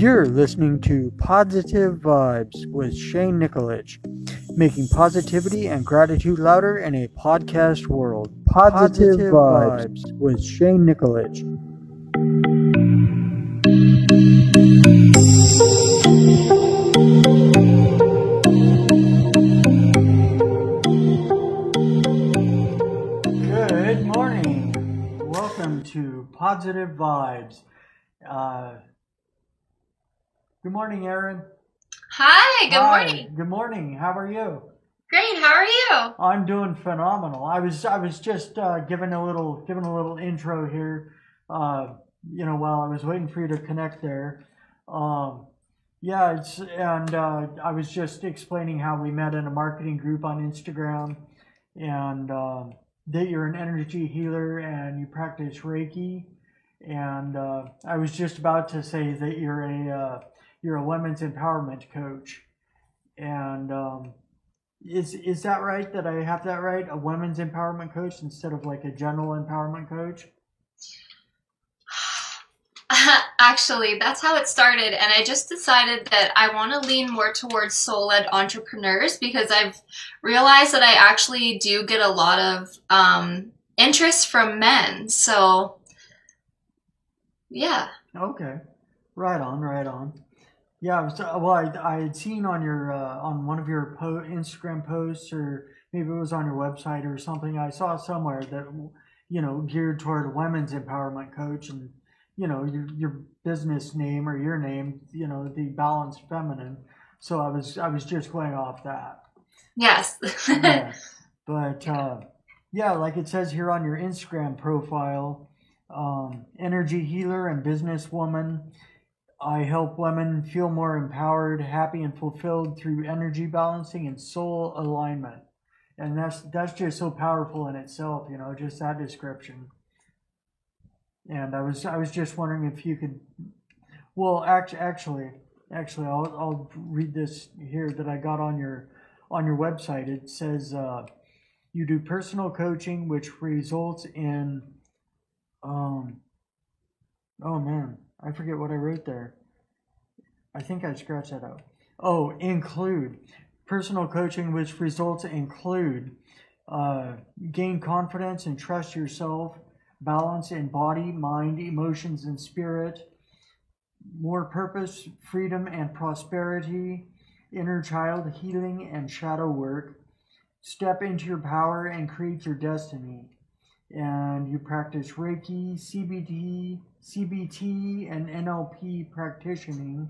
You're listening to Positive Vibes with Shane Nikolic, making positivity and gratitude louder in a podcast world. Positive Vibes with Shane Nikolic. Good morning. Welcome to Positive Vibes. Good morning, Erin. Hi, good morning. Good morning. How are you? Great. How are you? I'm doing phenomenal. I was just giving a little intro here. While I was waiting for you to connect there. I was just explaining how we met in a marketing group on Instagram, and that you're an energy healer and you practice Reiki. And I was just about to say that you're a women's empowerment coach. And is that right? That I have that right? A women's empowerment coach instead of like a general empowerment coach? Actually, that's how it started. And I just decided that I want to lean more towards soul-led entrepreneurs because I've realized that I actually do get a lot of interest from men. So, yeah. Okay. Right on. Yeah, I had seen on your on one of your Instagram posts, or maybe it was on your website or something. I saw somewhere that geared toward a women's empowerment coach, and your business name or your name, the Balanced Feminine. So I was just going off that. Yes. Yeah. But like it says here on your Instagram profile, energy healer and businesswoman. I help women feel more empowered, happy, and fulfilled through energy balancing and soul alignment. And that's just so powerful in itself, just that description. And I was just wondering if you could. Well, actually, I'll read this here that I got on your website. It says you do personal coaching, which results in. Oh man, I forget what I wrote there. I think I scratched that out. Oh, include. Personal coaching, which results include gain confidence and trust yourself, balance in body, mind, emotions, and spirit, more purpose, freedom, and prosperity, inner child healing and shadow work, step into your power and create your destiny. And you practice Reiki, CBT, and NLP practicing,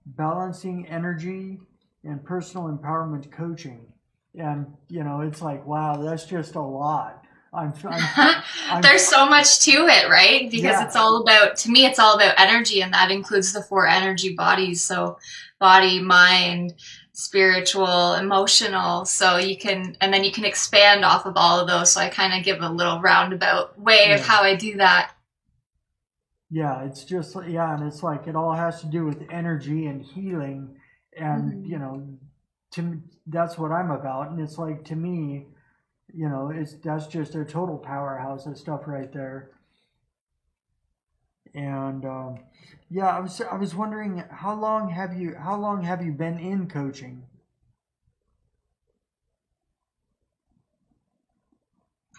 balancing energy, and personal empowerment coaching. And, it's like, wow, that's just a lot. There's so much to it, right? Because it's all about, to me, it's all about energy, and that includes the 4 energy bodies. So body, mind, spiritual, emotional, so you can expand off of all of those. So I kind of give a little roundabout way of how I do that. Yeah, it's just, and it's like it all has to do with energy and healing, and that's what I'm about. And it's like, to me, that's just a total powerhouse of stuff right there. And I was wondering, how long have you been in coaching?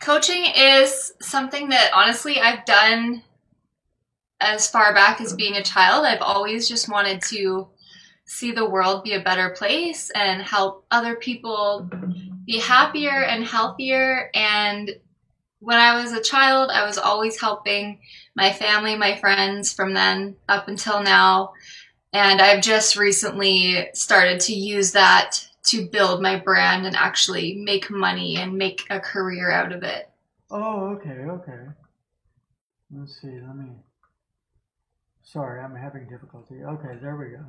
Coaching is something that honestly I've done as far back as being a child. I've always just wanted to see the world be a better place and help other people be happier and healthier. And when I was a child, I was always helping my family, my friends from then up until now. And I've just recently started to use that to build my brand and actually make money and make a career out of it. Oh, okay. Let's see, sorry, I'm having difficulty. Okay, there we go.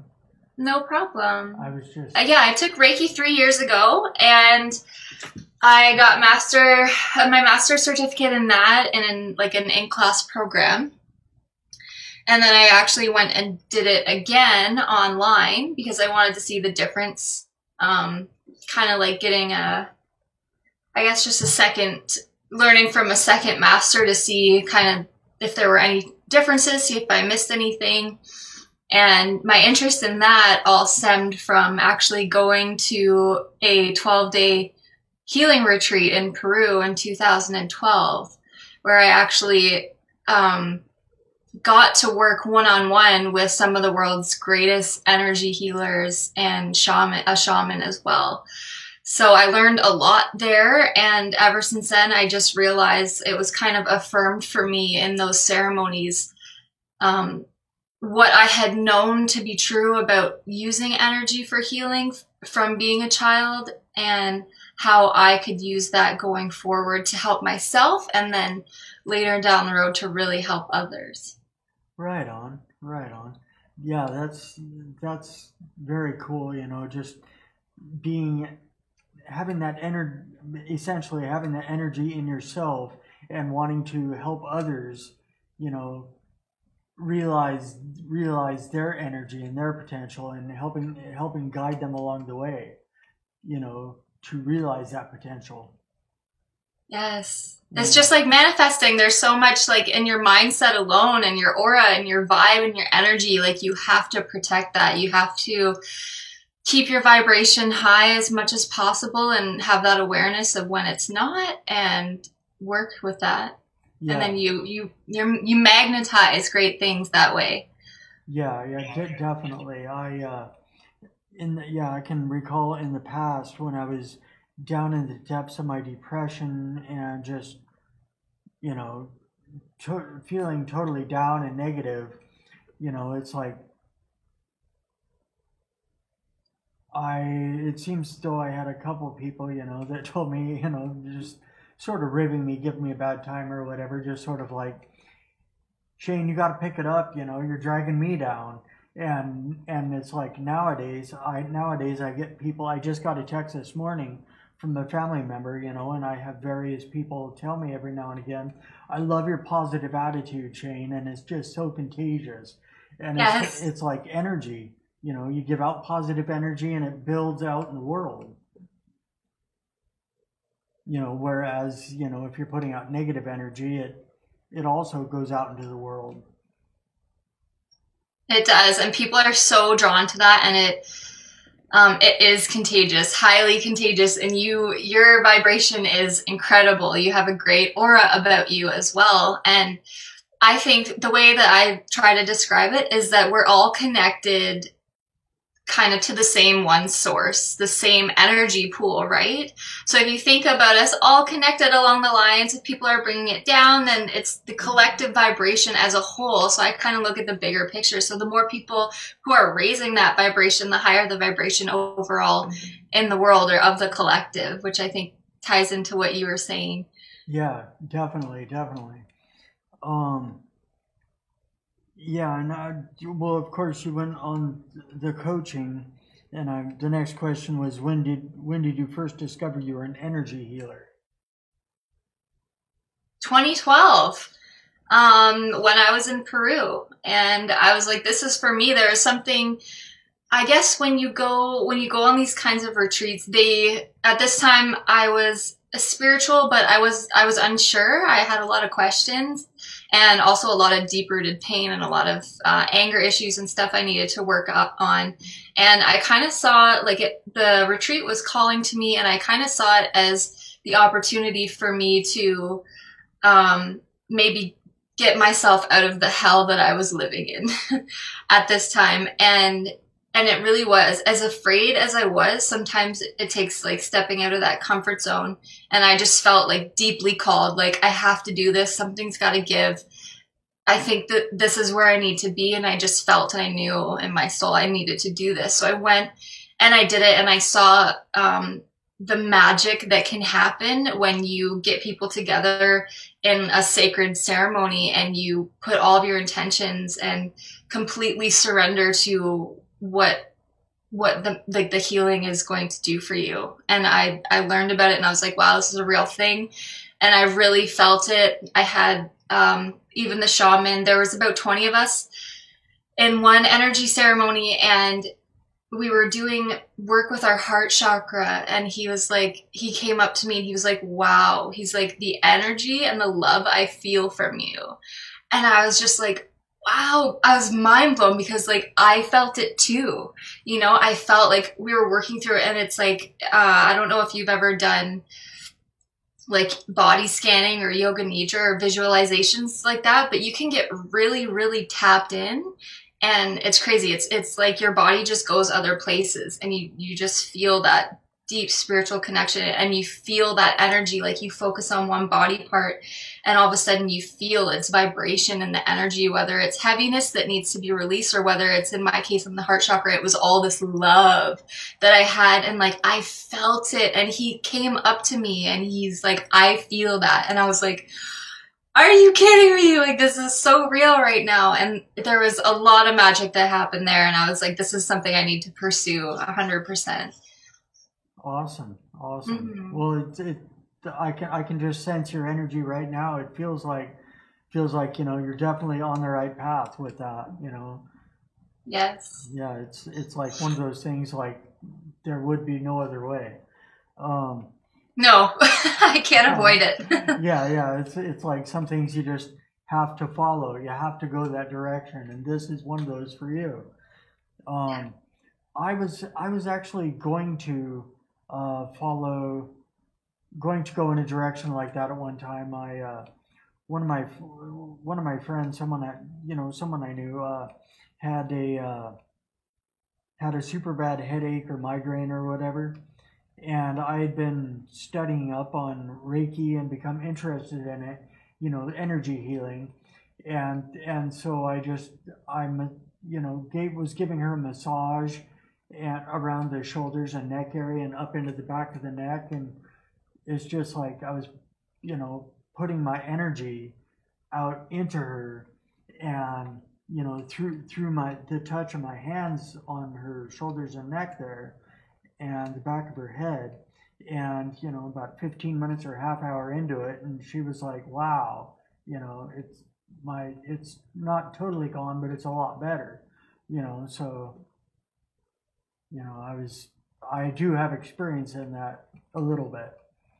No problem. I was just... I took Reiki 3 years ago, and I got my master's certificate in that, and in like an in-class program. And then I actually went and did it again online because I wanted to see the difference. Kind of like getting learning from a second master to see kind of if there were any differences, see if I missed anything. And my interest in that all stemmed from actually going to a 12-day healing retreat in Peru in 2012, where I actually got to work one-on-one with some of the world's greatest energy healers and a shaman as well. So I learned a lot there, and ever since then, I just realized it was kind of affirmed for me in those ceremonies what I had known to be true about using energy for healing from being a child, and how I could use that going forward to help myself, and then later down the road to really help others. Right on, right on. Yeah, that's very cool. Just being having that energy, essentially having that energy in yourself and wanting to help others. You know, realize their energy and their potential, and helping guide them along the way. To realize that potential. Yes. It's just like manifesting. There's so much like in your mindset alone, and your aura and your vibe and your energy. Like, you have to protect that. You have to keep your vibration high as much as possible, and have that awareness of when it's not, and work with that. Yeah. And then you magnetize great things that way. Yeah, definitely. I can recall in the past when I was down in the depths of my depression, and just feeling totally down and negative. It's like it seems as though I had a couple of people that told me, just sort of ribbing me, giving me a bad time or whatever, just sort of like, Shane, you got to pick it up, you're dragging me down. And it's like nowadays I get people. I just got a text this morning from a family member, and I have various people tell me every now and again, I love your positive attitude, Shane, and it's just so contagious. And yes. It's like energy, you give out positive energy and it builds out in the world. Whereas, if you're putting out negative energy, it also goes out into the world. It does, and people are so drawn to that, and it is contagious, highly contagious, and your vibration is incredible. You have a great aura about you as well, and I think the way that I try to describe it is that we're all connected kind of to the same one source, the same energy pool, right? So if you think about us all connected along the lines, if people are bringing it down, then it's the collective vibration as a whole. So I kind of look at the bigger picture. So the more people who are raising that vibration, the higher the vibration overall in the world, or of the collective, which I think ties into what you were saying. Yeah, definitely. Yeah, and well, of course, you went on the coaching, and the next question was, when did you first discover you were an energy healer? 2012, when I was in Peru, and I was like, this is for me. There is something, I guess, when you go on these kinds of retreats, at this time I was spiritual, but I was unsure. I had a lot of questions, and also a lot of deep-rooted pain, and a lot of anger issues and stuff I needed to work up on. And I kind of saw the retreat was calling to me, and I kind of saw it as the opportunity for me to maybe get myself out of the hell that I was living in at this time. And it really was. As afraid as I was, sometimes it takes stepping out of that comfort zone. And I just felt deeply called, I have to do this. Something's got to give. I think that this is where I need to be. And I just felt, and I knew in my soul I needed to do this. So I went and I did it, and I saw the magic that can happen when you get people together in a sacred ceremony, and you put all of your intentions and completely surrender to what the healing is going to do for you. And I learned about it, and I was like, wow, this is a real thing. And I really felt it. I had even the shaman, there was about 20 of us in one energy ceremony, and we were doing work with our heart chakra, and he came up to me and he was like, wow, he's like, the energy and the love I feel from you. And I was just like, wow, I was mind blown because like I felt it too. You know, I felt like we were working through it, and it's like, I don't know if you've ever done like body scanning or yoga nidra or visualizations like that, but you can get really, really tapped in, and it's crazy. It's like your body just goes other places, and you just feel that deep spiritual connection, and you feel that energy. Like you focus on one body part, and all of a sudden you feel its vibration and the energy, whether it's heaviness that needs to be released, or whether it's, in my case, in the heart chakra, it was all this love that I had, and like I felt it, and he came up to me and he's like, I feel that. And I was like, are you kidding me? Like, this is so real right now. And there was a lot of magic that happened there, and I was like, this is something I need to pursue 100%. Awesome. Awesome. Mm-hmm. Well, I can just sense your energy right now. It feels like, you know, you're definitely on the right path with that, you know. Yes. Yeah, it's like one of those things like there would be no other way. No, I can't avoid it. Yeah. It's like some things you just have to follow. You have to go that direction, and this is one of those for you. I was actually going to go in a direction like that at one time. One of my friends, someone I knew, had a super bad headache or migraine or whatever, and I had been studying up on Reiki and become interested in it, you know, energy healing, and so was giving her a massage and around the shoulders and neck area and up into the back of the neck, and it's just like I was, you know, putting my energy out into her, and you know, through the touch of my hands on her shoulders and neck there, and the back of her head, and you know, about 15 minutes or half hour into it, and she was like, "Wow, you know, it's not totally gone, but it's a lot better," you know. So, you know, I do have experience in that a little bit.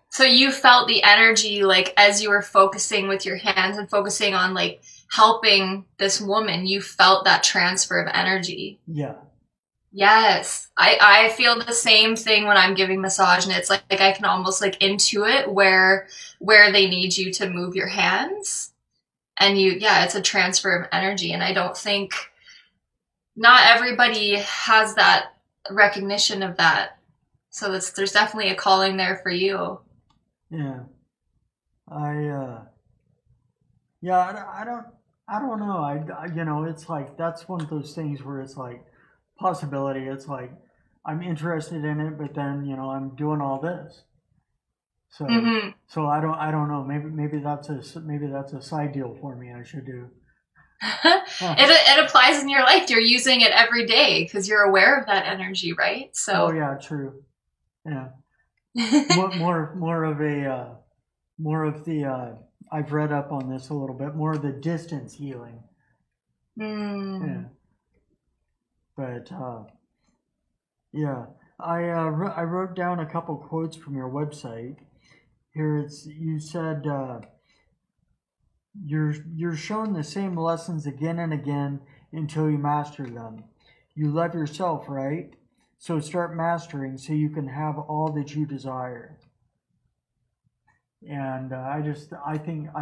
So you felt the energy, like as you were focusing with your hands and focusing on like helping this woman, you felt that transfer of energy. Yeah. Yes. I feel the same thing when I'm giving massage, and it's like I can almost like intuit where they need you to move your hands. And it's a transfer of energy. And I don't think, not everybody has that recognition of that. So there's definitely a calling there for you. Yeah. I don't know. You know, it's like that's one of those things where it's like possibility. It's like I'm interested in it, but then, you know, I'm doing all this. So so I don't know. Maybe that's a side deal for me. I should do. It applies in your life. You're using it every day because you're aware of that energy, right? So. Oh yeah, true. Yeah. more of the I've read up on this a little bit, more of the distance healing. Yeah. But yeah, I wrote down a couple quotes from your website. Here you said you're shown the same lessons again and again until you master them. You love yourself, right? So start mastering so you can have all that you desire. And I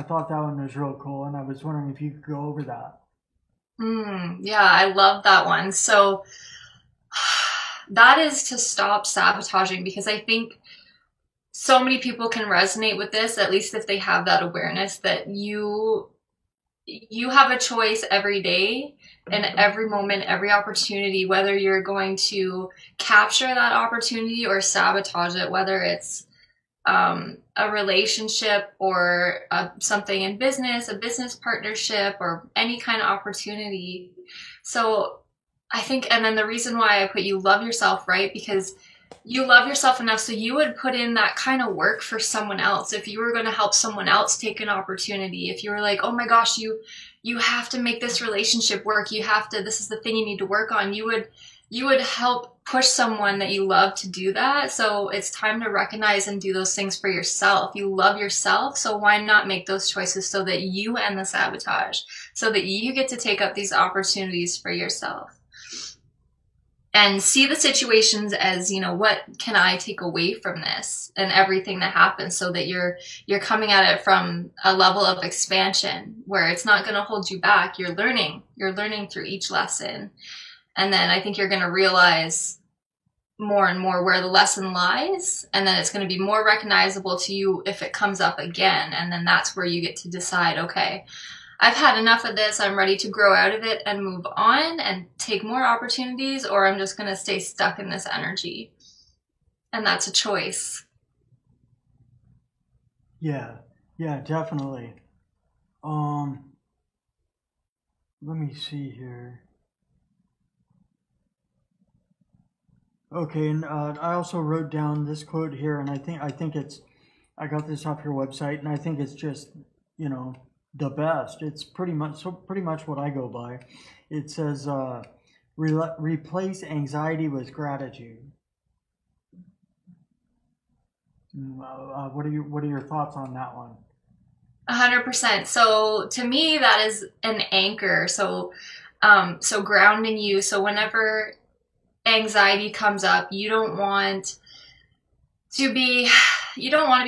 thought that one was real cool, and I was wondering if you could go over that. Yeah, I love that one. So that is to stop sabotaging, because I think so many people can resonate with this, at least if they have that awareness that you have a choice every day and every moment, every opportunity, whether you're going to capture that opportunity or sabotage it, whether it's a relationship or something in business, a business partnership, or any kind of opportunity. So I think, and then the reason why I put you love yourself, right? Because you love yourself enough so you would put in that kind of work for someone else. If you were going to help someone else take an opportunity, if you were like, oh my gosh, you have to make this relationship work, this is the thing you need to work on, you you would help push someone that you love to do that. So it's time to recognize and do those things for yourself. You love yourself, so why not make those choices so that you end the sabotage, so that you get to take up these opportunities for yourself and see the situations as, you know, what can I take away from this and everything that happens, so that you're coming at it from a level of expansion where it's not going to hold you back. You're learning through each lesson. And then I think you're going to realize more and more where the lesson lies. And then it's going to be more recognizable to you if it comes up again. And then that's where you get to decide, okay, I've had enough of this. I'm ready to grow out of it and move on and take more opportunities, or I'm just going to stay stuck in this energy. And that's a choice. Yeah, definitely. Let me see here. Okay, and I also wrote down this quote here, and I think I got this off your website, and I think it's just, you know, the best. It's pretty much what I go by. It says, replace anxiety with gratitude. What are your thoughts on that one? 100%. So to me, that is an anchor. So grounding you. So whenever anxiety comes up, you don't want to be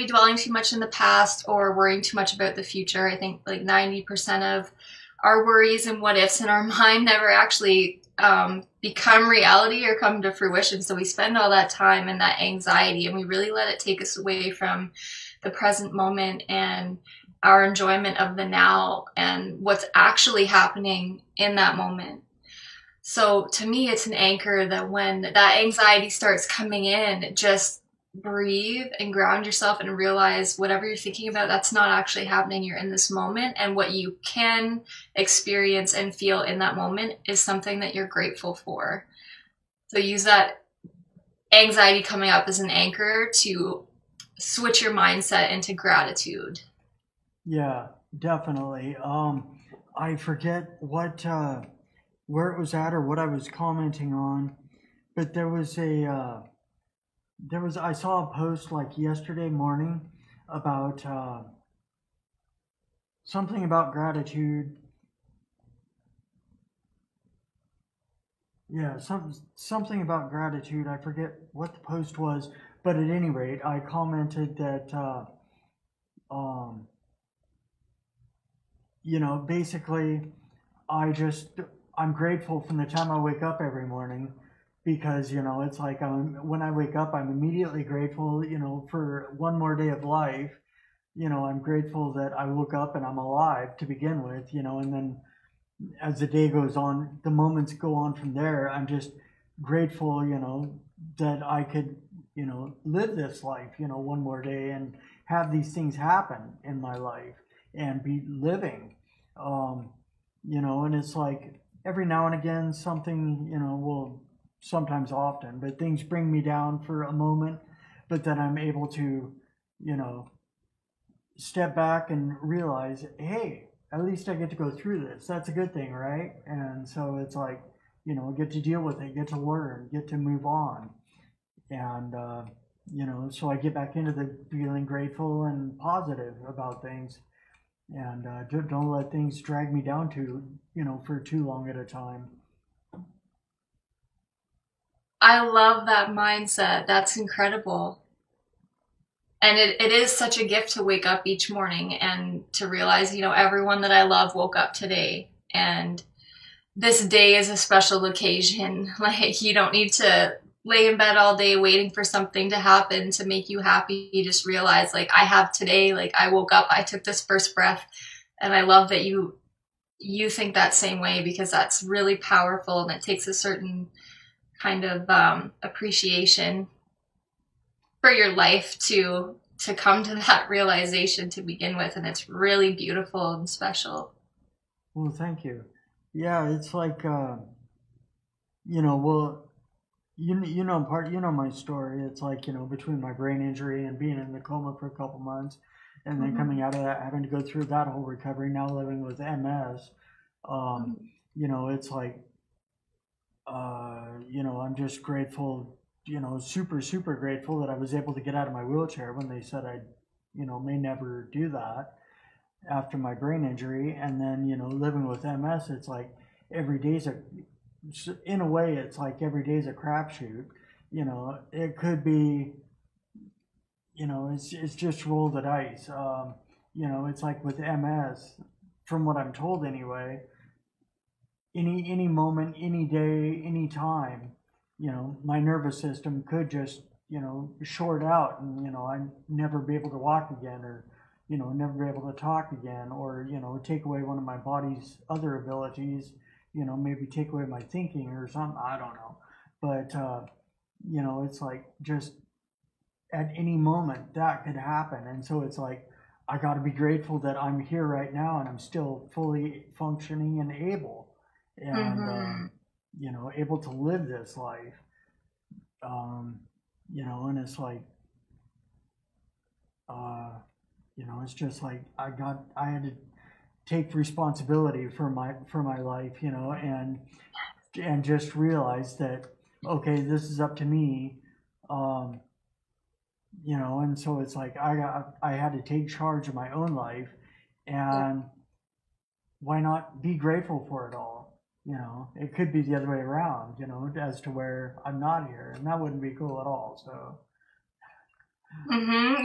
dwelling too much in the past or worrying too much about the future. I think like 90% of our worries and what ifs in our mind never actually become reality or come to fruition. So we spend all that time in that anxiety, and we really let it take us away from the present moment and our enjoyment of the now and what's actually happening in that moment. So to me, it's an anchor that when that anxiety starts coming in, just breathe and ground yourself and realize whatever you're thinking about, that's not actually happening. You're in this moment, and what you can experience and feel in that moment is something that you're grateful for. So use that anxiety coming up as an anchor to switch your mindset into gratitude. Yeah, definitely. I forget where it was at or what I was commenting on, but I saw a post like yesterday morning about something about gratitude. Yeah, something about gratitude. I forget what the post was, but at any rate, I commented that um, you know, basically, I'm grateful from the time I wake up every morning, because, you know, it's like when I wake up, I'm immediately grateful, you know, for one more day of life. You know, I'm grateful that I woke up and I'm alive to begin with, you know, and then as the day goes on, the moments go on from there. I'm just grateful, you know, that I could, you know, live this life, you know, one more day and have these things happen in my life and be living. You know, and it's like every now and again something, you know, will, sometimes often, but things bring me down for a moment, but then I'm able to, you know, step back and realize, hey, at least I get to go through this. That's a good thing, right? And so it's like, you know, get to deal with it, get to learn, get to move on. And, you know, so I get back into the feeling grateful and positive about things, and don't let things drag me down you know, for too long at a time. I love that mindset. That's incredible. And it is such a gift to wake up each morning and to realize, you know, everyone that I love woke up today. And this day is a special occasion. Like, you don't need to lay in bed all day waiting for something to happen to make you happy. You just realize, like, I have today, like, I woke up, I took this first breath. And I love that you think that same way, because that's really powerful, and it takes a certain kind of appreciation for your life to come to that realization to begin with, and it's really beautiful and special. Well, thank you. Yeah, it's like, you know, well, you know my story. It's like, you know, between my brain injury and being in the coma for a couple months, and then coming out of that, having to go through that whole recovery, now living with MS. You know, it's like I'm just grateful, super, super grateful that I was able to get out of my wheelchair when they said I, may never do that after my brain injury. And then, living with MS, it's like every day's in a way, it's like every day's a crapshoot. It could be, it's just roll the dice. It's like with MS, from what I'm told anyway, any moment, any day, any time, my nervous system could just, short out and, I never be able to walk again, or, never be able to talk again, or, take away one of my body's other abilities, maybe take away my thinking or something. I don't know. But, it's like just at any moment that could happen. And so it's like, I got to be grateful that I'm here right now and I'm still fully functioning and able, and able to live this life. And it's like, it's just like I had to take responsibility for my life, and just realize that, okay, this is up to me. And so it's like I had to take charge of my own life, and why not be grateful for it all? It could be the other way around, as to where I'm not here, and that wouldn't be cool at all. So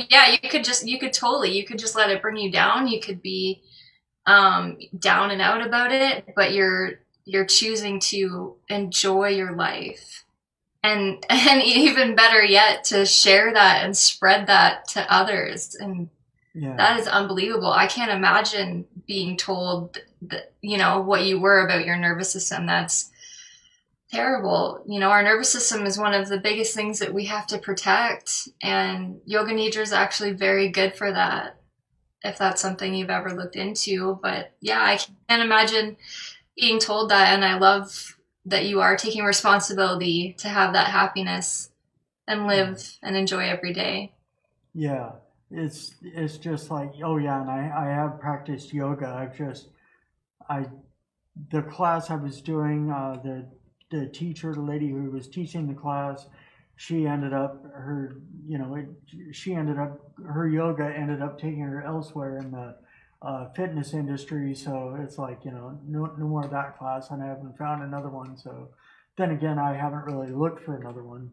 Yeah, you could just let it bring you down. You could be down and out about it, but you're choosing to enjoy your life. And even better yet, to share that and spread that to others. And that is unbelievable. I can't imagine being told that, what you were about your nervous system. That's terrible. Our nervous system is one of the biggest things that we have to protect. And yoga nidra is actually very good for that, if that's something you've ever looked into. But yeah, I can't imagine being told that. And I love that you are taking responsibility to have that happiness and live and enjoy every day. Yeah, it's just like, oh yeah, and I have practiced yoga. The class I was doing, the teacher, the lady who was teaching the class, she ended up her yoga ended up taking her elsewhere in the fitness industry. So it's like, no more of that class, and I haven't found another one. So then again, I haven't really looked for another one,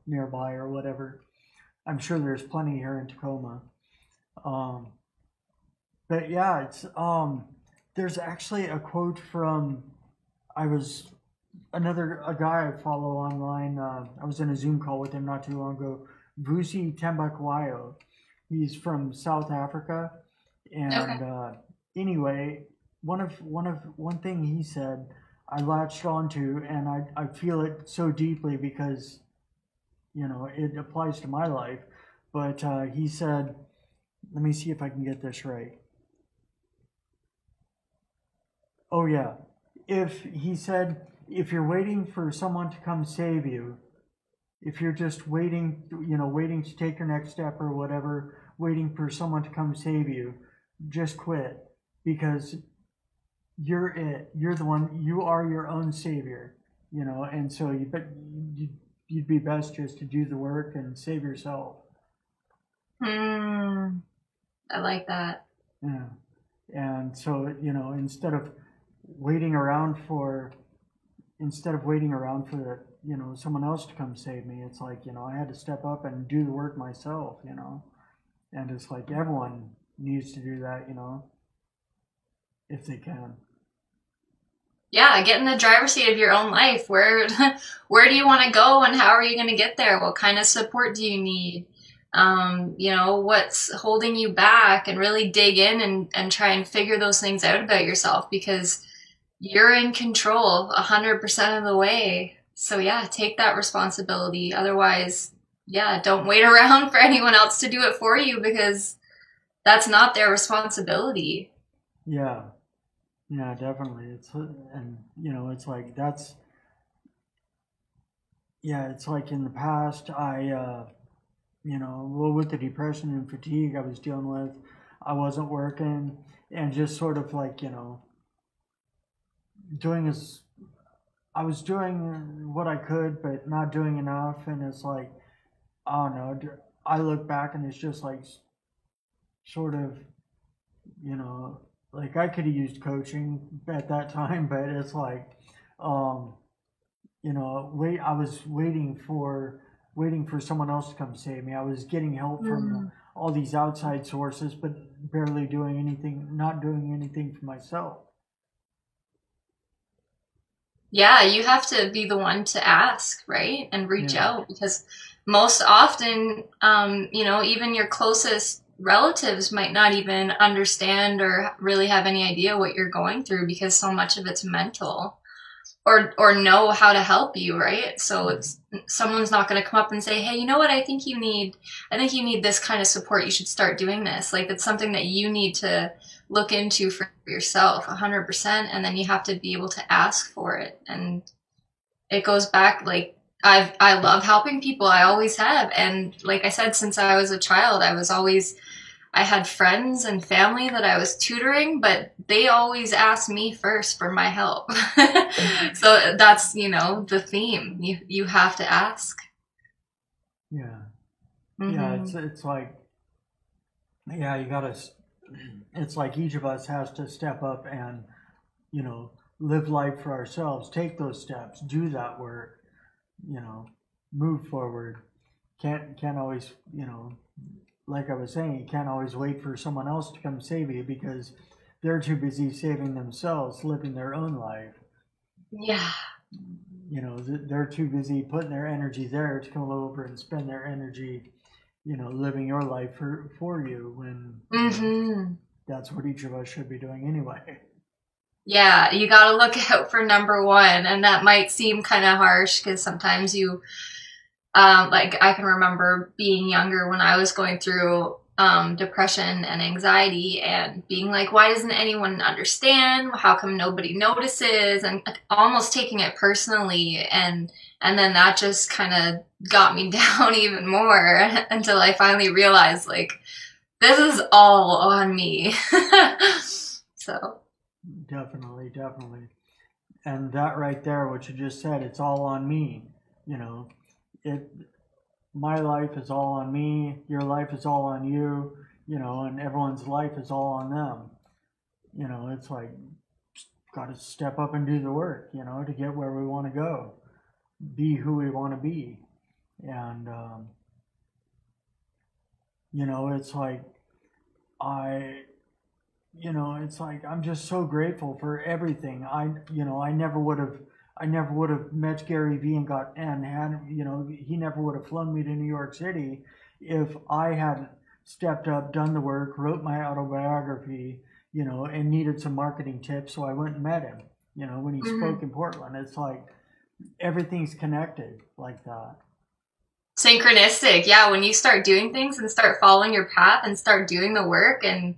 nearby or whatever. I'm sure there's plenty here in Tacoma. But yeah, it's there's actually a quote from a guy I follow online. I was in a Zoom call with him not too long ago. Vusi Tembakwayo. He's from South Africa, and anyway, one thing he said I latched onto, and I feel it so deeply because it applies to my life. But he said, let me see if I can get this right. Oh yeah, he said, if you're waiting for someone to come save you, if you're just waiting, waiting to take your next step or whatever, waiting for someone to come save you, just quit, because you're it. You're the one. You are your own savior, and so you'd be best just to do the work and save yourself. I like that. Yeah. And so, instead of waiting around for someone else to come save me, it's like, I had to step up and do the work myself, and it's like everyone needs to do that, if they can. Yeah, get in the driver's seat of your own life. Where do you want to go, and how are you going to get there? What kind of support do you need? What's holding you back, and really dig in and try and figure those things out about yourself, because you're in control 100% of the way. So yeah, take that responsibility. Otherwise, yeah, don't wait around for anyone else to do it for you, because that's not their responsibility. Yeah. Yeah, definitely. It's like it's like in the past, with the depression and fatigue I was dealing with, I wasn't working, and just sort of like, doing as I was doing what I could, but not doing enough. And it's like, I don't know. I look back and it's just like sort of, you know, like I could have used coaching at that time, but it's like, um, I was waiting for someone else to come save me. I was getting help from Mm. all these outside sources, but barely doing anything, not doing anything for myself. Yeah, you have to be the one to ask, right? And reach Yeah. out because most often, even your closest relatives might not even understand or really have any idea what you're going through because so much of it's mental or know how to help you, right? So it's someone's not going to come up and say, "Hey, you know what? I think you need this kind of support. You should start doing this." Like it's something that you need to look into for yourself 100%, and then you have to be able to ask for it. And it goes back like I love helping people. I always have. And like I said, since I was a child, I had friends and family that I was tutoring, but they always asked me first for my help. So that's, the theme. You have to ask. Yeah. Yeah. Hmm. It's like, yeah, you gotta, it's like each of us has to step up and, you know, live life for ourselves, take those steps, do that work, you know, move forward. Can't always, like I was saying, you can't always wait for someone else to come save you because they're too busy saving themselves, living their own life. Yeah. They're too busy putting their energy there to come over and spend their energy, living your life for you when, Hmm. that's what each of us should be doing anyway. Yeah, you got to look out for number one. And that might seem kind of harsh because sometimes like I can remember being younger when I was going through depression and anxiety and being like, why doesn't anyone understand? How come nobody notices? And almost taking it personally. And then that just kind of got me down even more until I finally realized like, this is all on me. So, Definitely, definitely. And that right there, what you just said, it's all on me. You know, it my life is all on me, your life is all on you, and everyone's life is all on them. It's like got to step up and do the work, to get where we want to go, be who we want to be. And it's like I it's like I'm just so grateful for everything. I never would have met Gary Vee and got and had he never would have flown me to New York City if I hadn't stepped up, done the work, wrote my autobiography, and needed some marketing tips, so I went and met him. When he mhm. spoke in Portland, it's like everything's connected like that. Synchronistic. Yeah, when you start doing things and start following your path and start doing the work and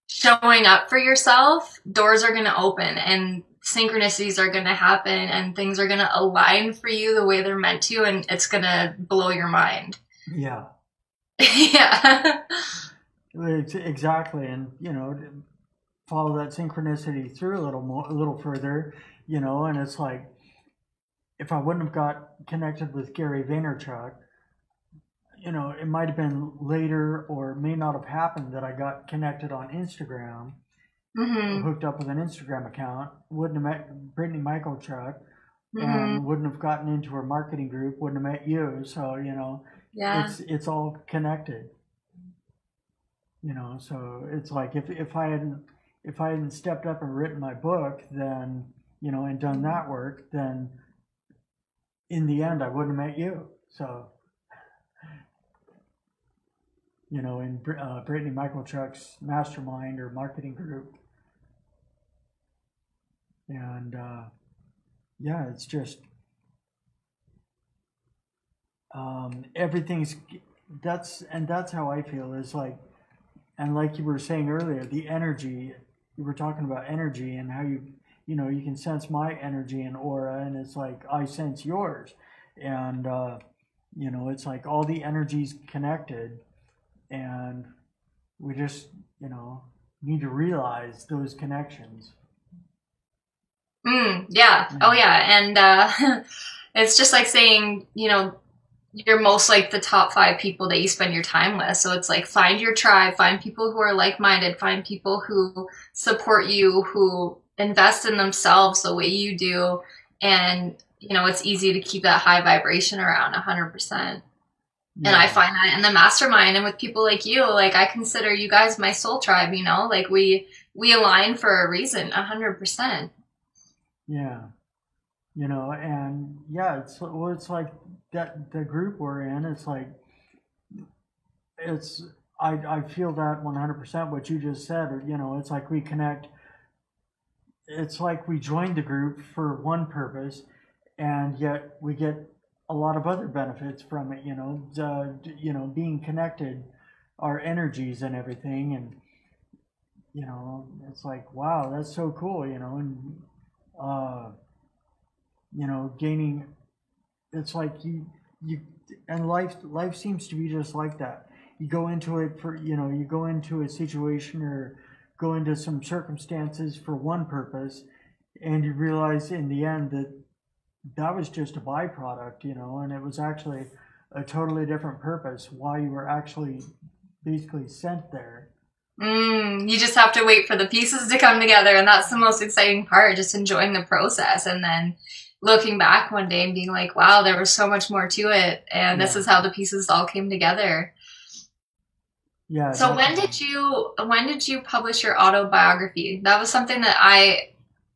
showing up for yourself, doors are going to open and synchronicities are going to happen and things are going to align for you the way they're meant to, and it's going to blow your mind. Yeah, Yeah. exactly, and follow that synchronicity through a little further, and it's like if I wouldn't have got connected with Gary Vaynerchuk, it might have been later or may not have happened that I got connected on Instagram, Mhm. hooked up with an Instagram account, wouldn't have met Brittany Michaelchuk, Mhm. and wouldn't have gotten into her marketing group, wouldn't have met you. So, Yeah. it's all connected, so it's like if I hadn't stepped up and written my book, then, and done that work, then in the end I wouldn't have met you. So, in Brittany Michaelchuk's mastermind or marketing group. And yeah, it's just everything's that's how I feel is like, and like you were saying earlier, the energy, you were talking about energy and how you can sense my energy and aura, and it's like I sense yours. And it's like all the energy's connected, and we just need to realize those connections. Yeah. Oh yeah. And it's just like saying, you know, you're most like the top 5 people that you spend your time with. So it's like, find your tribe, find people who are like-minded, find people who support you, who invest in themselves the way you do. And, you know, it's easy to keep that high vibration around 100%. And I find that in the mastermind and with people like you, like I consider you guys my soul tribe, you know, like we align for a reason, 100%. Yeah. You know, and yeah, it's like that the group we're in, it's like I feel that 100% what you just said, you know, it's like we connect, it's like we joined the group for one purpose, and yet we get a lot of other benefits from it, you know, being connected, our energies and everything, and you know, it's like, wow, that's so cool, you know, and you know, gaining, it's like you and life seems to be just like that. You go into it for, you know, you go into a situation or go into some circumstances for one purpose, and you realize in the end that that was just a byproduct, you know, and it was actually a totally different purpose, why you were actually basically sent there. You just have to wait for the pieces to come together, and that's the most exciting part, just enjoying the process, and then looking back one day and being like, wow, there was so much more to it, and this is how the pieces all came together. Yeah. So when did you publish your autobiography? That was something that I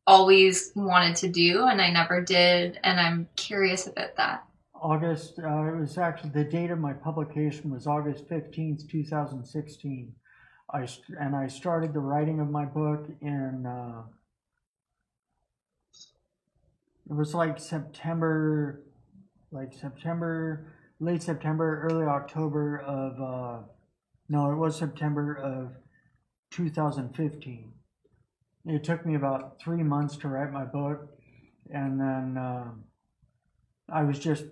always wanted to do and I never did, and I'm curious about that. August, it was actually, the date of my publication was August 15th, 2016. I started the writing of my book in, it was like September, late September, early October of, no, it was September of 2015. It took me about 3 months to write my book, and then I was just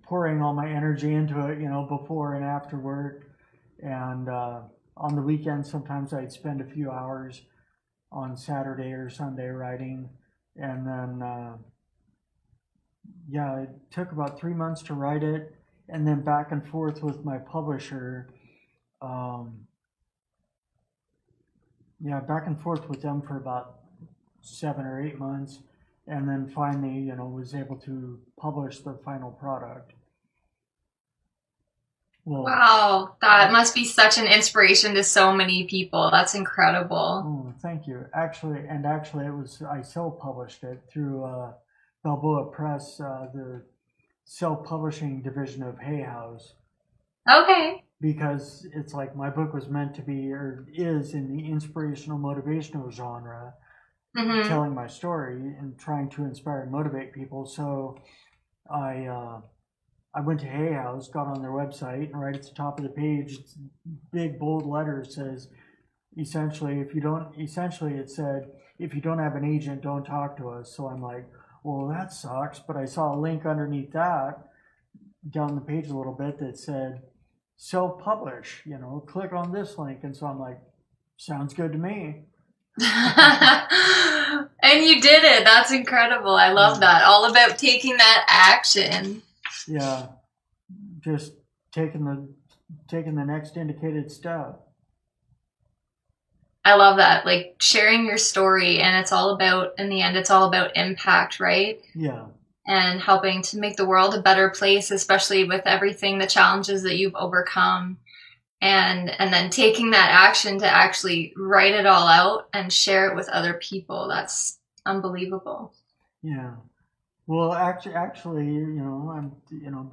pouring all my energy into it, you know, before and after work. And on the weekends, sometimes I'd spend a few hours on Saturday or Sunday writing. And then, yeah, it took about 3 months to write it, and then back and forth with my publisher. Yeah, back and forth with them for about 7 or 8 months, and then finally, you know, was able to publish the final product. Well, wow, that must be such an inspiration to so many people. That's incredible. Oh, thank you. Actually, it was, I self-published it through Balboa Press, the self-publishing division of Hay House. Okay. Because it's like my book was meant to be, or is, in the inspirational motivational genre, telling my story and trying to inspire and motivate people. So I went to Hay House, got on their website, and right at the top of the page, big bold letters says, essentially, it said, if you don't have an agent, don't talk to us. So I'm like, well, that sucks. But I saw a link underneath that, down the page a little bit, that said, self-publish, you know, click on this link. And so I'm like, sounds good to me. And you did it. That's incredible. I love that. All about taking that action. Yeah. Just taking the next indicated step. I love that. Like sharing your story, and it's all about, in the end, it's all about impact, right? Yeah. And helping to make the world a better place, especially with everything, the challenges that you've overcome, and then taking that action to actually write it all out and share it with other people. That's unbelievable. Yeah. Well, actually, you know, I'm, you know,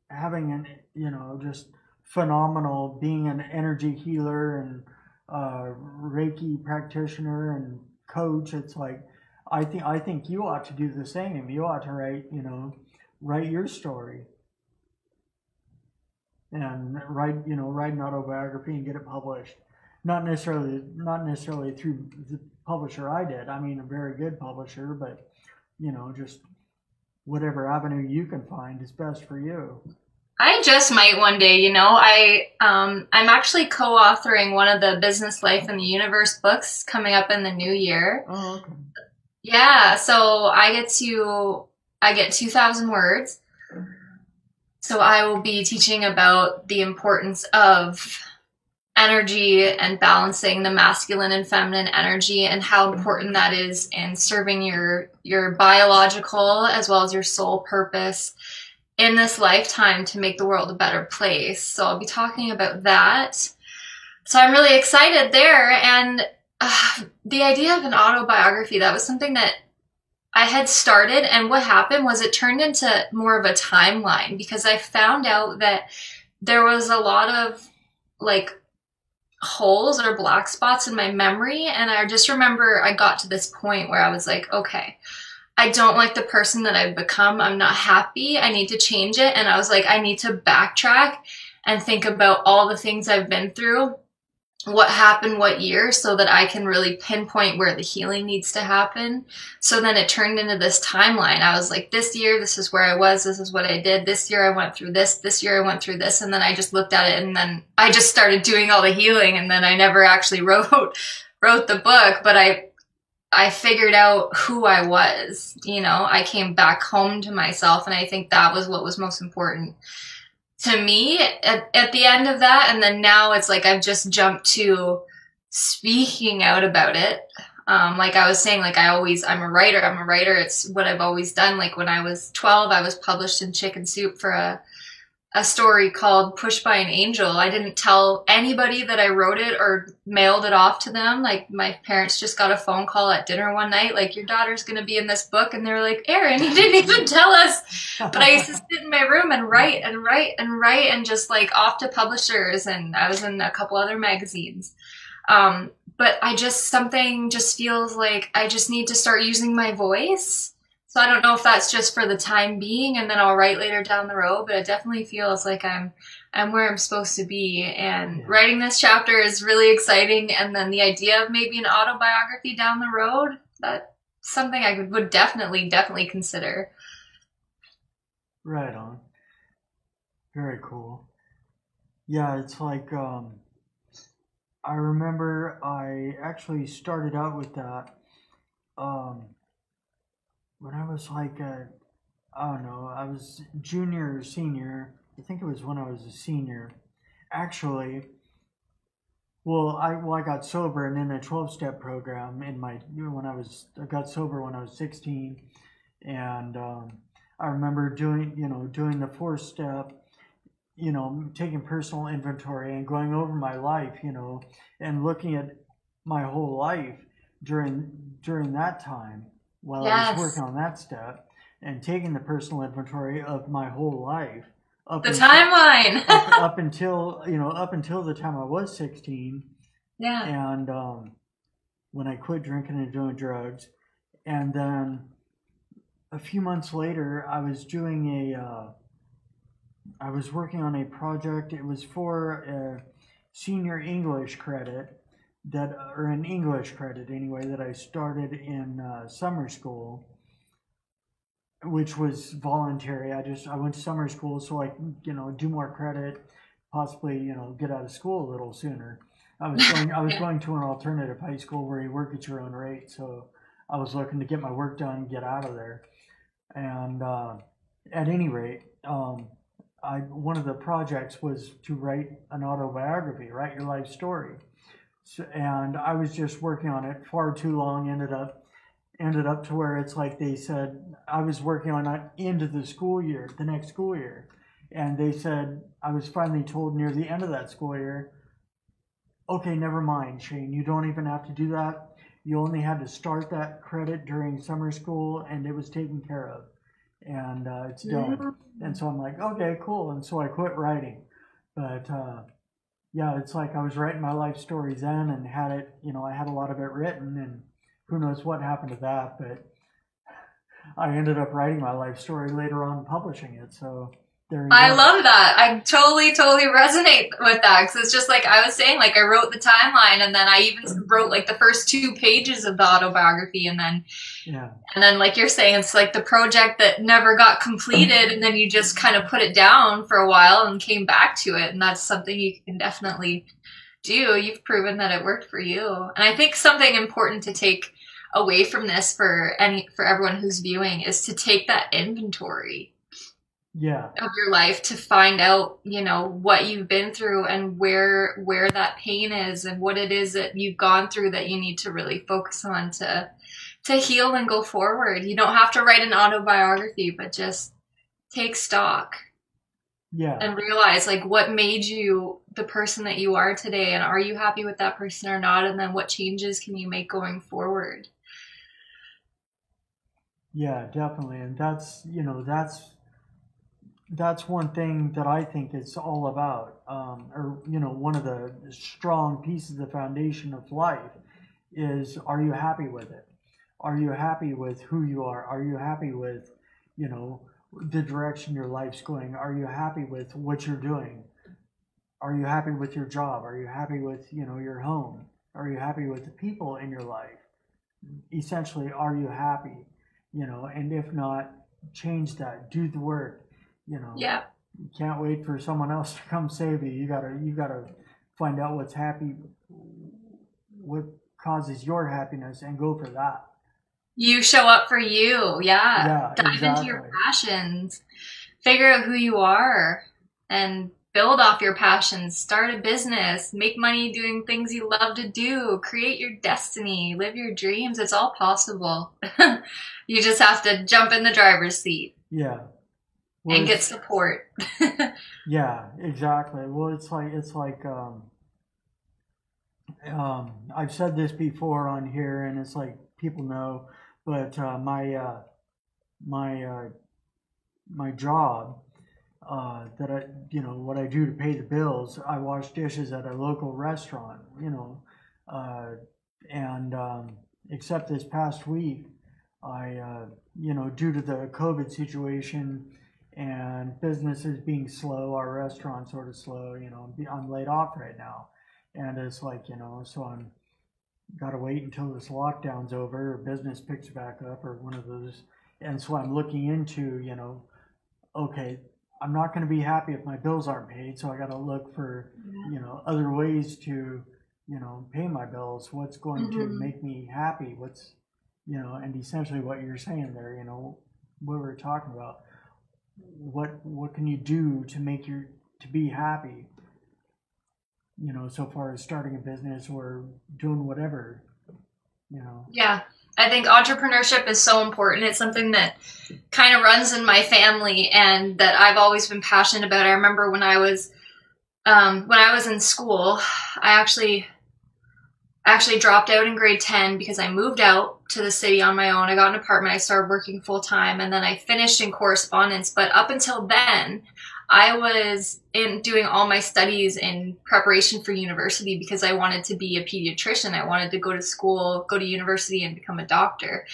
having an, you know, just phenomenal, being an energy healer and reiki practitioner and coach. It's like, I think you ought to do the same. You ought to write your story and write an autobiography and get it published. Not necessarily through the publisher I did. I mean, a very good publisher, but you know, just whatever avenue you can find is best for you. I just might one day, you know. I'm actually co-authoring one of the Business Life and the Universe books coming up in the new year. Oh, okay. Yeah, so I get 2,000 words. So I will be teaching about the importance of energy and balancing the masculine and feminine energy and how important that is in serving your biological as well as your soul purpose in this lifetime to make the world a better place. So I'll be talking about that. So I'm really excited there. And the idea of an autobiography, that was something that I had started, and what happened was it turned into more of a timeline because I found out that there was a lot of like holes or black spots in my memory. And I just remember I got to this point where I was like, okay, I don't like the person that I've become. I'm not happy. I need to change it. And I was like, I need to backtrack and think about all the things I've been through, what happened what year, so that I can really pinpoint where the healing needs to happen. So then it turned into this timeline. I was like, this year, this is where I was, this is what I did. This year I went through this year I went through this. And then I just looked at it and then I just started doing all the healing. And then I never actually wrote the book, but I figured out who I was. You know, I came back home to myself, and I think that was what was most important to me at the end of that. And then now it's like I've just jumped to speaking out about it. Like I was saying, like I'm a writer. It's what I've always done. Like when I was 12, I was published in Chicken Soup for a story called Pushed by an Angel. I didn't tell anybody that I wrote it or mailed it off to them. Like my parents just got a phone call at dinner one night, like, your daughter's going to be in this book. And they were like, Erin, you didn't even tell us. But I used to sit in my room and write and just like off to publishers. And I was in a couple other magazines. But something just feels like I just need to start using my voice. So I don't know if that's just for the time being and then I'll write later down the road, but it definitely feels like I'm where I'm supposed to be. And writing this chapter is really exciting. And then the idea of maybe an autobiography down the road, that's something I would definitely consider. Right on. Very cool. Yeah, it's like I remember I actually started out with that when I was like I don't know, I was junior or senior. I think it was when I was a senior. Actually, I got sober and in a 12-step program in my I got sober when I was 16, and I remember doing the 4-step, taking personal inventory and going over my life, and looking at my whole life during that time while I was working on that step and taking the personal inventory of my whole life timeline up until the time I was 16. Yeah. And when I quit drinking and doing drugs, and then a few months later, I was working on a project. It was for a senior English credit or an English credit anyway, that I started in summer school, which was voluntary. I went to summer school so I can, do more credit, possibly, get out of school a little sooner. I was going to an alternative high school where you work at your own rate, so I was looking to get my work done and get out of there. And at any rate, one of the projects was to write an autobiography, write your life story. So, and I was just working on it far too long. Ended up to where it's like they said I was working on it into the next school year, and they said I was finally told near the end of that school year, okay, never mind, Shane, you don't even have to do that. You only had to start that credit during summer school, and it was taken care of, and it's done. And so I'm like, okay, cool. And so I quit writing, but yeah, it's like I was writing my life stories then and had it, I had a lot of it written, and who knows what happened to that, but I ended up writing my life story later on and publishing it. So there you go. I love that. I totally resonate with that, because it's just like I was saying, like I wrote the timeline, and then I even wrote like the first 2 pages of the autobiography, and then like you're saying, it's like the project that never got completed, and then you just kind of put it down for a while and came back to it, and that's something you can definitely do. You've proven that it worked for you. And I think something important to take away from this for everyone who's viewing is to take that inventory of your life to find out, you know, what you've been through and where that pain is and what it is that you've gone through that you need to really focus on to heal and go forward. You don't have to write an autobiography, but just take stock. Yeah. And realize like what made you the person that you are today, and are you happy with that person or not, and then what changes can you make going forward. Yeah, definitely. And that's, you know, that's one thing that I think it's all about, or, you know, one of the strong pieces of the foundation of life is, are you happy with it? Are you happy with who you are? Are you happy with, you know, the direction your life's going? Are you happy with what you're doing? Are you happy with your job? Are you happy with, you know, your home? Are you happy with the people in your life? Essentially, are you happy? You know, and if not, change that. Do the work. You know, Yeah. You can't wait for someone else to come save you. You gotta find out what's happy, what causes your happiness, and go for that. You show up for you. Yeah, Dive exactly. into your passions. Figure out who you are and build off your passions. Start a business. Make money doing things you love to do. Create your destiny. Live your dreams. It's all possible. You just have to jump in the driver's seat. Yeah. Well, and get support. Yeah, exactly. Well, it's like I've said this before on here, and it's like people know, but my job, that I, you know, what I do to pay the bills, I wash dishes at a local restaurant, you know, and except this past week, I you know, due to the COVID situation and businesses being slow, our restaurant's sort of slow, you know, I'm laid off right now, and it's like, you know, so I'm got to wait until this lockdown's over or business picks back up or one of those. And so I'm looking into, you know, okay, I'm not going to be happy if my bills aren't paid, so I got to look for, you know, other ways to, you know, pay my bills. What's going to make me happy? What's, you know, and essentially what you're saying there, you know, what we're talking about. What can you do to make to be happy? You know, so far as starting a business or doing whatever, you know. Yeah, I think entrepreneurship is so important. It's something that kind of runs in my family and that I've always been passionate about. I remember when I was in school, I actually dropped out in grade 10 because I moved out to the city on my own. I got an apartment, I started working full time, and then I finished in correspondence. But up until then, I was doing all my studies in preparation for university because I wanted to be a pediatrician. I wanted to go to school, go to university, and become a doctor.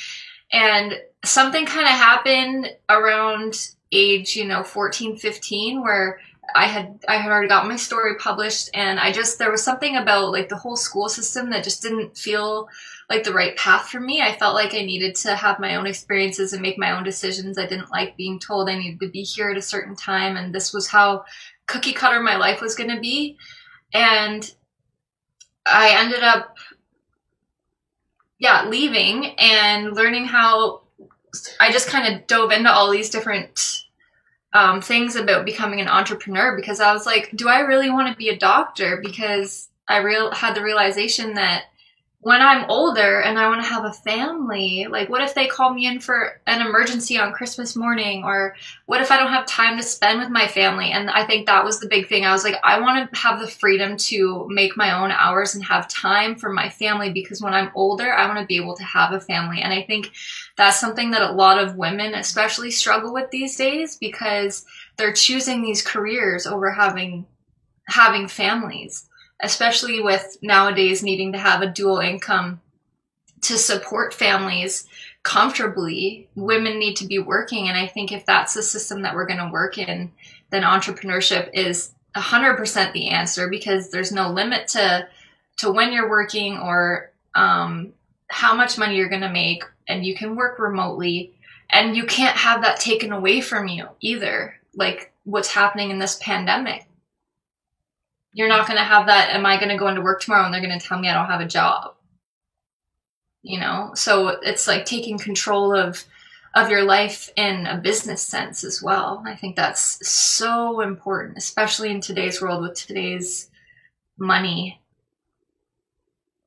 And something kind of happened around age, 14, 15, where I had already got my story published, and there was something about like the whole school system that just didn't feel like the right path for me. I felt like I needed to have my own experiences and make my own decisions. I didn't like being told I needed to be here at a certain time, and this was how cookie cutter my life was going to be. And I ended up, leaving and learning how I just kind of dove into all these different things about becoming an entrepreneur, because I was like, do I really want to be a doctor? Because I had the realization that when I'm older and I want to have a family, like what if they call me in for an emergency on Christmas morning? Or what if I don't have time to spend with my family? And I think that was the big thing. I was like, I want to have the freedom to make my own hours and have time for my family, because when I'm older, I want to be able to have a family. And I think that's something that a lot of women especially struggle with these days, because they're choosing these careers over having families, especially with nowadays needing to have a dual income to support families comfortably. Women need to be working. And I think if that's the system that we're going to work in, then entrepreneurship is 100% the answer, because there's no limit to when you're working or how much money you're going to make, and you can work remotely, and you can't have that taken away from you either. Like what's happening in this pandemic. You're not going to have that. Am I going to go into work tomorrow and they're going to tell me I don't have a job? you know? So it's like taking control of your life in a business sense as well. I think that's so important, especially in today's world with today's money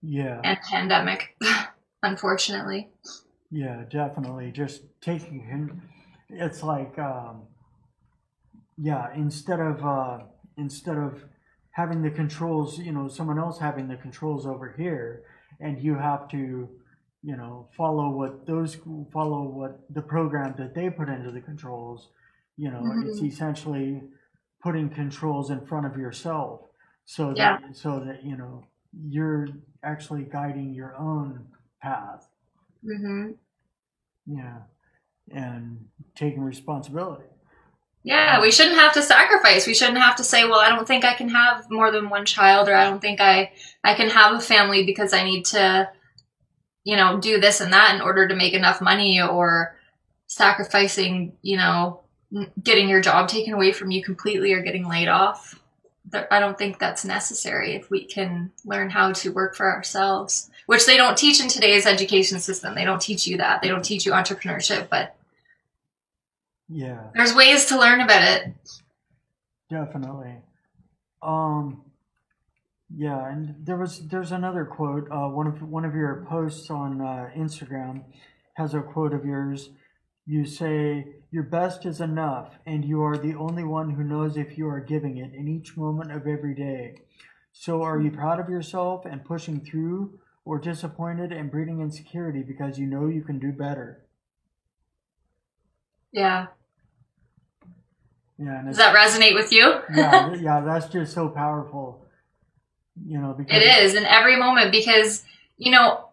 Yeah. and pandemic, unfortunately. Yeah, definitely. Just taking, it's like, yeah, instead of having the controls, you know, someone else having the controls over here, and you have to, you know, follow what the program that they put into the controls. You know, it's Mm-hmm. essentially putting controls in front of yourself, Yeah. so that you know you're actually guiding your own path. Mm-hmm. Yeah, and taking responsibility. Yeah, we shouldn't have to sacrifice. We shouldn't have to say, well, I don't think I can have more than one child, or I don't think I can have a family because I need to, you know, do this and that in order to make enough money, or sacrificing, you know, getting your job taken away from you completely or getting laid off. I don't think that's necessary if we can learn how to work for ourselves, which they don't teach in today's education system. They don't teach you that. They don't teach you entrepreneurship, but Yeah, there's ways to learn about it. definitely. Um, yeah, and there's another quote. One of your posts on Instagram has a quote of yours. You say, "Your best is enough, and you are the only one who knows if you are giving it in each moment of every day." So, are you proud of yourself and pushing through, or disappointed and breeding insecurity because you know you can do better? Yeah. Yeah, and Does it's that resonate with you? yeah, that's just so powerful. You know, It because is in every moment because, you know,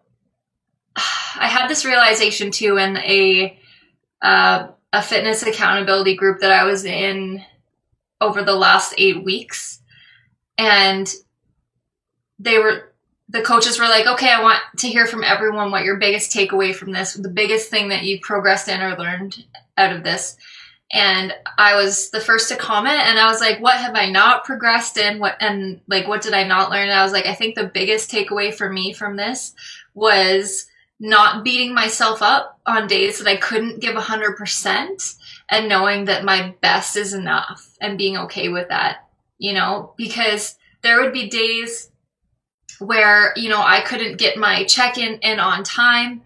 I had this realization too in a fitness accountability group that I was in over the last 8 weeks, and they were the coaches were like, okay, I want to hear from everyone what your biggest takeaway from this, the biggest thing that you progressed in or learned out of this. And I was the first to comment, and I was like, what have I not progressed in? What did I not learn? And I was like, I think the biggest takeaway for me from this was not beating myself up on days that I couldn't give 100%, and knowing that my best is enough and being okay with that, you know, because there would be days where, you know, I couldn't get my check-in in on time.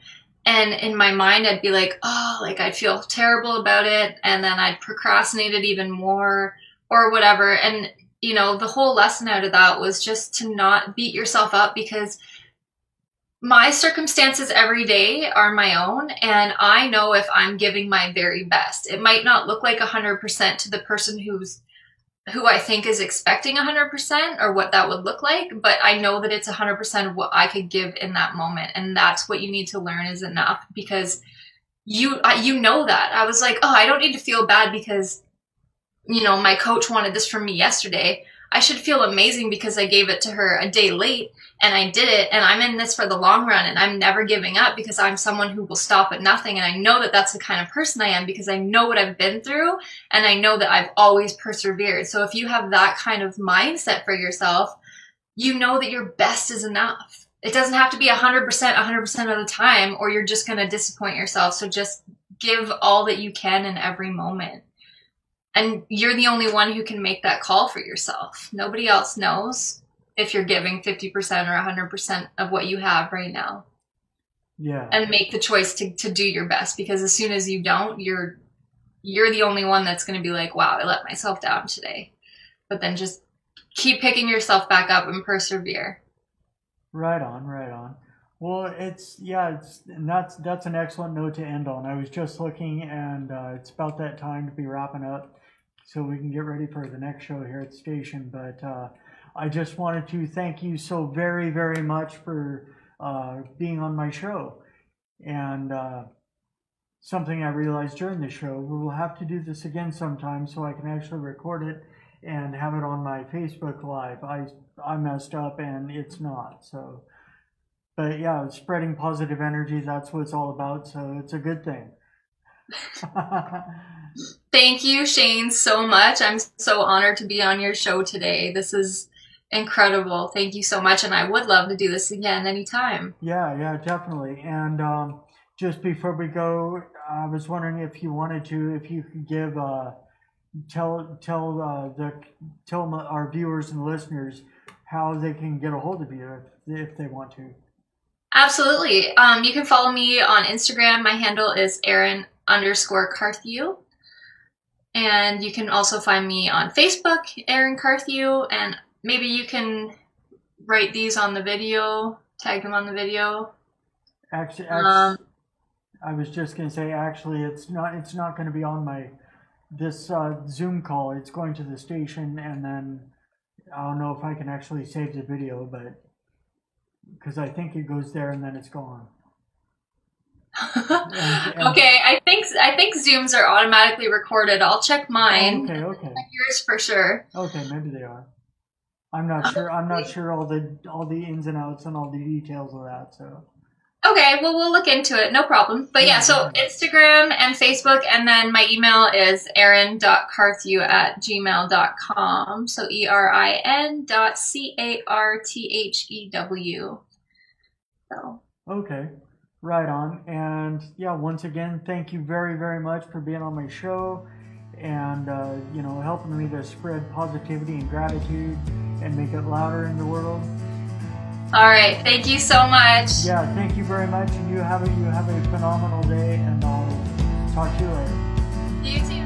And in my mind, I'd be like, oh, like I'd feel terrible about it. And then I'd procrastinate it even more or whatever. And, you know, the whole lesson out of that was just to not beat yourself up, because my circumstances every day are my own. And I know if I'm giving my very best, it might not look like 100% to the person who I think is expecting 100% or what that would look like, but I know that it's 100% of what I could give in that moment. And that's what you need to learn is enough, because you know that. I was like, oh, I don't need to feel bad because, you know, my coach wanted this from me yesterday. I should feel amazing because I gave it to her a day late and I did it, and I'm in this for the long run, and I'm never giving up because I'm someone who will stop at nothing. And I know that that's the kind of person I am because I know what I've been through, and I know that I've always persevered. So if you have that kind of mindset for yourself, you know that your best is enough. It doesn't have to be 100% of the time, or you're just going to disappoint yourself. So just give all that you can in every moment. And you're the only one who can make that call for yourself. Nobody else knows if you're giving 50% or 100% of what you have right now. yeah, And make the choice to do your best, because as soon as you don't, you're the only one that's going to be like, wow, I let myself down today. But then just keep picking yourself back up and persevere. right on, right on. Well, and that's an excellent note to end on. I was just looking, and it's about that time to be wrapping up, so we can get ready for the next show here at the station. But I just wanted to thank you so very, very much for being on my show. And something I realized during the show, we will have to do this again sometime so I can actually record it and have it on my Facebook Live. I messed up and it's not. So, but yeah, spreading positive energy, that's what it's all about. So it's a good thing. Thank you, Shane, so much. I'm so honored to be on your show today. This is incredible. Thank you so much. And I would love to do this again anytime. Yeah, definitely. And just before we go, I was wondering if you wanted to, if you could give, tell our viewers and listeners how they can get a hold of you if they want to. Absolutely. You can follow me on Instagram. My handle is Erin_Carthew. And you can also find me on Facebook, Erin Carthew. And maybe you can write these on the video, tag them on the video. Actually, I was just going to say, actually, it's not going to be on this Zoom call. It's going to the station, and then I don't know if I can actually save the video, but because I think it goes there and then it's gone. Okay, I think Zooms are automatically recorded. I'll check mine. Oh, okay. Check yours for sure. Okay, maybe they are. I'm not sure. I'm not sure all the ins and outs and all the details of that. So. Okay, well, we'll look into it. No problem. But yeah, so Instagram and Facebook, and then my email is erin.carthew@gmail.com. So ERIN.CARTHEW. So. Okay, right on. And yeah, once again, thank you very, very much for being on my show and, helping me to spread positivity and gratitude and make it louder in the world. All right. Thank you so much. Yeah, thank you very much. And you have a phenomenal day, and I'll talk to you later. You too.